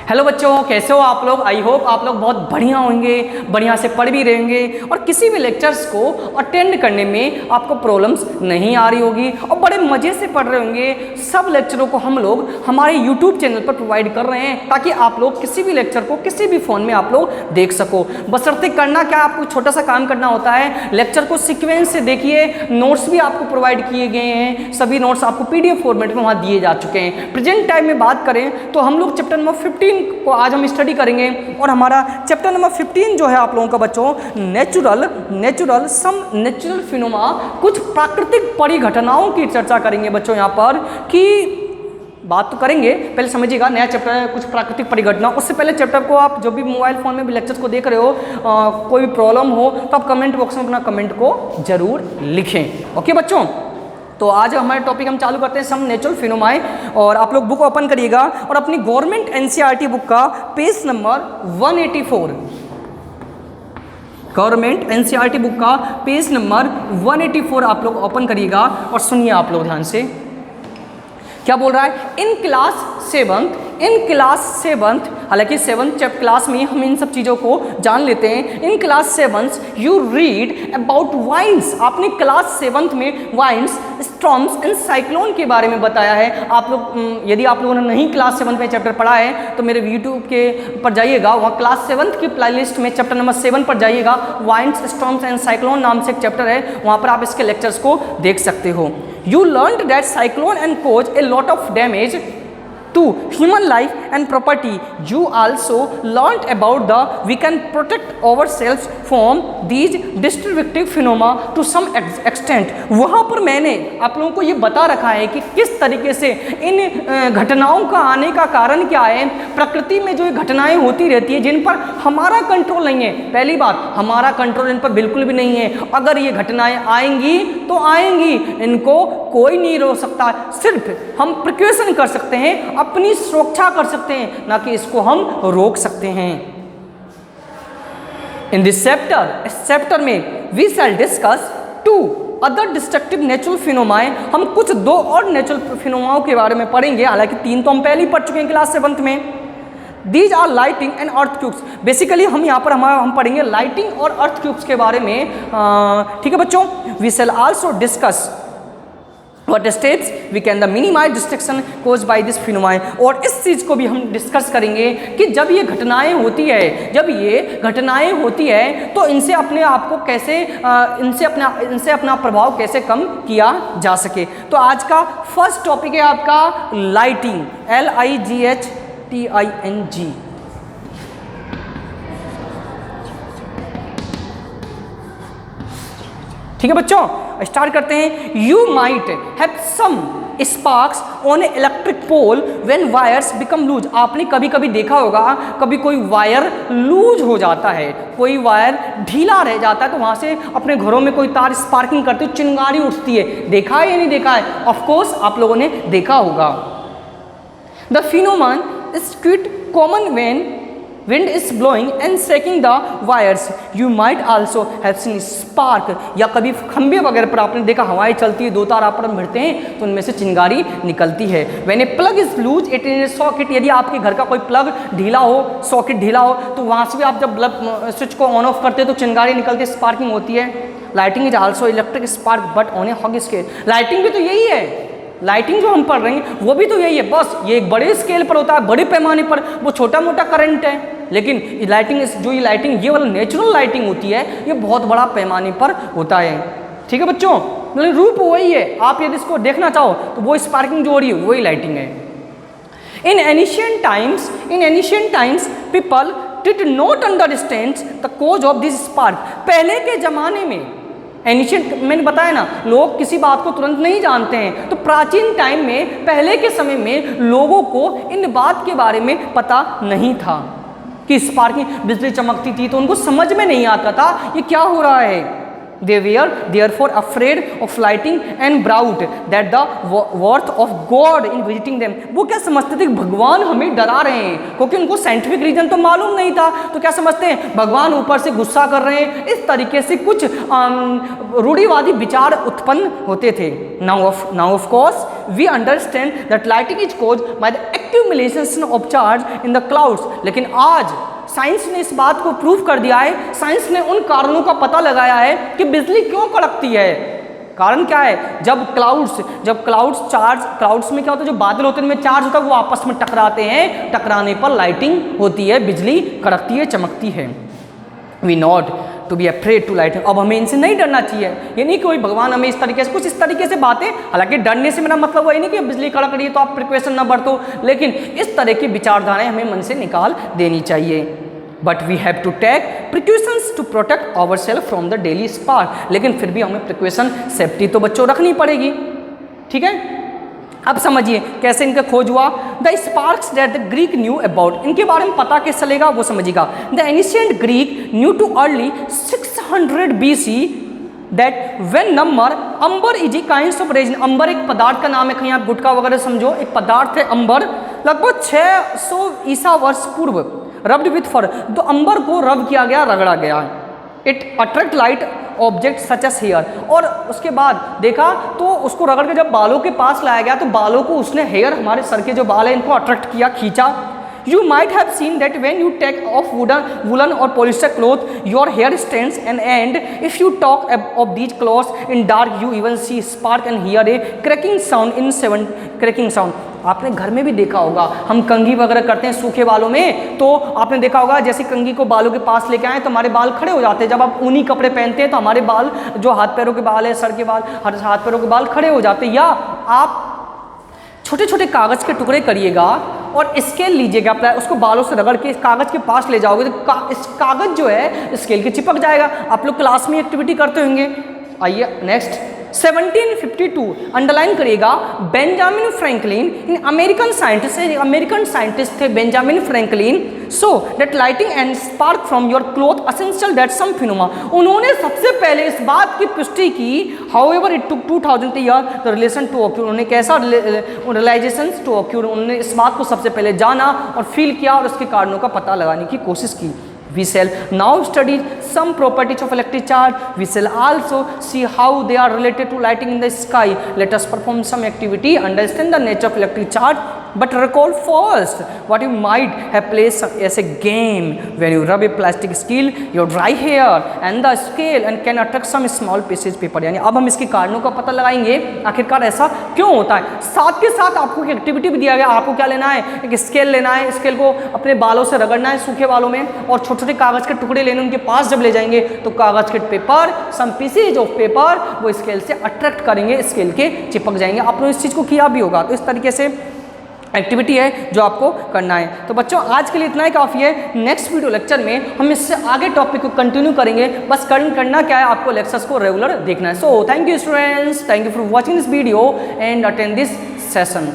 Hello बच्चों, कैसे हो आप लोग। आई होप आप लोग बहुत बढ़िया होंगे, बढ़िया से पढ़ भी रहेंगे और किसी भी लेक्चर्स को अटेंड करने में आपको प्रॉब्लम्स नहीं आ रही होगी और बड़े मज़े से पढ़ रहे होंगे। सब लेक्चरों को हम लोग हमारे यूट्यूब चैनल पर प्रोवाइड कर रहे हैं ताकि आप लोग किसी भी लेक्चर को किसी भी फ़ोन में आप लोग देख सको। बशर्ते करना क्या, आपको छोटा सा काम करना होता है, लेक्चर को सीक्वेंस से देखिए। नोट्स भी आपको प्रोवाइड किए गए हैं, सभी नोट्स आपको PDF फॉर्मेट में वहाँ दिए जा चुके हैं। प्रेजेंट टाइम में बात करें तो हम लोग चैप्टर नंबर 15 को आज हम स्टडी करेंगे और हमारा चैप्टर नंबर 15 जो है आप लोगों का बच्चों नेचुरल फिनोमेना, कुछ प्राकृतिक परिघटनाओं की चर्चा करेंगे बच्चों। यहाँ पर कि बात तो करेंगे, पहले समझिएगा नया चैप्टर है कुछ प्राकृतिक परिघटना। उससे पहले चैप्टर को आप जो भी मोबाइल फ़ोन में भी लेक्चर्स को देख रहे हो, कोई भी प्रॉब्लम हो तो आप कमेंट बॉक्स में अपना कमेंट को जरूर लिखें। ओके बच्चों, तो आज हमारे टॉपिक हम चालू करते हैं सम नेचुरल फिनोमेना। और आप लोग बुक ओपन करिएगा और अपनी गवर्नमेंट NCERT बुक का page number 184, government NCERT book का पेज नंबर 184 आप लोग ओपन करिएगा और सुनिए आप लोग ध्यान से क्या बोल रहा है। इन क्लास सेवंथ, हालांकि 7th क्लास में हम इन सब चीज़ों को जान लेते हैं। In class 7th you read about vines, आपने क्लास 7th में वाइंस, स्टॉर्म्स एंड साइक्लोन के बारे में बताया है। आप लोग यदि आप लोगों ने नहीं क्लास 7 में चैप्टर पढ़ा है तो मेरे यूट्यूब के पर जाइएगा, वहाँ क्लास 7 की प्लेलिस्ट में चैप्टर नंबर 7 पर जाइएगा। वाइंस, स्टॉर्म्स एंड साइक्लोन नाम से एक चैप्टर है, वहाँ पर आप इसके लेक्चर्स को देख सकते हो। You learned that cyclone and cause a lot of damage to human life and property. You also learned about the we can protect ourselves from these destructive phenomena to some extent. वहाँ पर मैंने आप लोगों को ये बता रखा है कि किस तरीके से इन घटनाओं का आने का कारण क्या है। प्रकृति में जो ये घटनाएं होती रहती है जिन पर हमारा कंट्रोल नहीं है, पहली बात हमारा कंट्रोल इन पर बिल्कुल भी नहीं है। अगर ये घटनाएं आएंगी तो आएंगी, इनको कोई नहीं रोक सकता। सिर्फ हम प्रिकॉशन कर सकते हैं, अपनी सुरक्षा कर सकते हैं, ना कि इसको हम रोक सकते हैं। इन दिस चैप्टर, इस चैप्टर में we shall discuss 2 other destructive natural phenomena. हम कुछ 2 और नेचुरल फिनोमेना के बारे में पढ़ेंगे, हालांकि 3 तो हम पहले ही पढ़ चुके हैं क्लास 7 में। These are lightning and earthquakes. Basically हम यहाँ पर हम पढ़ेंगे लाइटिंग और अर्थक्यूब्स के बारे में। ठीक है बच्चों, we shall also discuss What steps we can the minimize destruction caused by this phenomena। और इस चीज़ को भी हम डिस्कस करेंगे कि जब ये घटनाएं होती है तो इनसे अपने आप को कैसे इनसे अपना प्रभाव कैसे कम किया जा सके। तो आज का फर्स्ट टॉपिक है आपका लाइटिंग, LIGHTING। ठीक है बच्चों, स्टार्ट करते हैं। You might have some sparks on a electric pole when wires become loose. आपने कभी कभी देखा होगा, कभी कोई वायर लूज हो जाता है, कोई वायर ढीला रह जाता है तो वहाँ से अपने घरों में कोई तार स्पार्किंग करती है, चिंगारी उठती है। देखा है या नहीं देखा है? ऑफकोर्स आप लोगों ने देखा होगा। The phenomena is quit common when wind is blowing and shaking the wires. You might also have seen spark, या कभी खंभे वगैरह पर आपने देखा हवाएं चलती है, 2 तार आप पर भिड़ते हैं तो उनमें से चिंगारी निकलती है। When a plug is loose it in a socket, यदि आपके घर का कोई प्लग ढीला हो, सॉकेट ढीला हो तो वहाँ से भी आप जब बल्ब स्विच को ऑन ऑफ करते हैं तो चिंगारी निकलती है, स्पार्किंग होती है। Lighting is also electric spark but on a huge scale. Lighting भी तो यही है, लाइटिंग जो हम पढ़ रहे हैं वो भी तो यही है, बस ये एक बड़े स्केल पर होता है, बड़े पैमाने पर, वो छोटा मोटा करंट है। लेकिन लाइटिंग ये वाला नेचुरल लाइटिंग होती है, ये बहुत बड़ा पैमाने पर होता है। ठीक है बच्चों, मतलब रूप वही है, आप यदि इसको देखना चाहो तो वो स्पार्किंग जो हो रही है वही लाइटिंग है। In ancient times people did not understand the cause of this spark. पहले के ज़माने में एनिशियंट, मैंने बताया ना, लोग किसी बात को तुरंत नहीं जानते हैं, तो प्राचीन टाइम में, पहले के समय में लोगों को इन बात के बारे में पता नहीं था कि स्पार्किंग, बिजली चमकती थी तो उनको समझ में नहीं आता था ये क्या हो रहा है। They were therefore afraid of lighting and brought that the worth of God in visiting them. वो क्या समझते थे, भगवान हमें डरा रहे हैं, क्योंकि उनको साइंटिफिक रीजन तो मालूम नहीं था, तो क्या समझते हैं, भगवान ऊपर से गुस्सा कर रहे हैं। इस तरीके से कुछ रूढ़िवादी विचार उत्पन्न होते थे। Now of course we understand that lighting is caused by the accumulation of charge in the clouds. लेकिन आज साइंस ने इस बात को प्रूव कर दिया है, साइंस ने उन कारणों का पता लगाया है कि बिजली क्यों कड़कती है। कारण क्या है, जब क्लाउड्स में क्या होता है, जो बादल होते हैं उनमें चार्ज होता है, वो आपस में टकराते हैं, टकराने पर लाइटिंग होती है, बिजली कड़कती है, चमकती है। We not to be afraid to lighting. अब हमें इनसे नहीं डरना चाहिए, ये नहीं कि कोई भगवान हमें इस तरीके से, कुछ इस तरीके से बातें, हालांकि डरने से मेरा मतलब वही नहीं कि बिजली कड़क रही है तो आप प्रिकॉशन ना बरतो, लेकिन इस तरह की विचारधाराएं हमें मन से निकाल देनी चाहिए। But we have to take precautions to protect our self from the daily spark. लेकिन फिर भी हमें प्रिकॉशन, सेफ्टी तो बच्चों रखनी पड़ेगी, ठीक है। अब समझिए कैसे इनका खोज हुआ। The sparks that the Greek knew about, इनके बारे में पता कैसे चलेगा वो समझिएगा। The ancient Greek knew to early 600 BC that when number amber is a kind of resin. Amber एक पदार्थ का नाम है, कहीं आप गुटका वगैरह समझो, एक पदार्थ है अंबर। लगभग 600 ईसा वर्ष पूर्व रब्ड विथ फर, तो अंबर को रब किया गया, रगड़ा गया। It attract light object such as hair, और उसके बाद देखा तो उसको रगड़ के जब बालों के पास लाया गया तो बालों को उसने, हेयर हमारे सर के जो बाल है इनको अट्रैक्ट किया, खींचा। You might have seen that when you take off woolen or polyester cloth, your hair stands, and if you talk of these clothes in dark, you even see spark and hear a cracking sound. आपने घर में भी देखा होगा, हम कंघी वगैरह करते हैं सूखे बालों में, तो आपने देखा होगा जैसे कंघी को बालों के पास लेके आए तो हमारे बाल खड़े हो जाते हैं। जब आप ऊनी कपड़े पहनते हैं तो हमारे बाल, जो हाथ पैरों के बाल है, सर के बाल, हाथ पैरों के बाल खड़े हो जाते हैं। या आप छोटे छोटे कागज़ के टुकड़े करिएगा और स्केल लीजिएगा, उसको बालों से रगड़ के इस कागज़ के पास ले जाओगे तो इस कागज़ जो है स्केल के चिपक जाएगा। आप लोग क्लास में एक्टिविटी करते होंगे। आइए नेक्स्ट 1752 अंडरलाइन करिएगा। बेंजामिन फ्रैंकलिन, इन अमेरिकन साइंटिस्ट थे Benjamin Franklin, so that lighting and spark from your cloth essential that some phenomena. उन्होंने सबसे पहले इस बात की पुष्टि की, however it took 2000 year the relation to occur, उन्होंने कैसा रियलाइजेशन टू ऑक्यूर, उन्होंने इस बात को सबसे पहले जाना और फील किया और उसके कारणों का पता लगाने की कोशिश की। We shall now study some properties of electric charge. We shall also see how they are related to lighting in the sky. Let us perform some activity, understand the nature of electric charge. But recall first what you might have played as a game when you rub a plastic scale your dry hair and the scale and can attract some small pieces paper. यानी अब हम इसके कारणों का पता लगाएंगे, आखिरकार ऐसा क्यों होता है। साथ के साथ आपको एक एक्टिविटी भी दिया गया, आपको क्या लेना है, एक स्केल लेना है, स्केल को अपने बालों से रगड़ना है सूखे बालों में, और छोटे छोटे कागज़ के टुकड़े लेने, उनके पास जब ले जाएंगे तो कागज़ के paper, some pieces of paper वो स्केल से अट्रैक्ट करेंगे, स्केल के चिपक जाएंगे। आपने इस चीज़ को किया भी होगा। तो इस तरीके से एक्टिविटी है जो आपको करना है। तो बच्चों आज के लिए इतना ही काफ़ी है। नेक्स्ट वीडियो लेक्चर में हम इससे आगे टॉपिक को कंटिन्यू करेंगे। बस करना क्या है, आपको लेक्चर्स को रेगुलर देखना है। So thank you students, thank you for watching this video and attend this session.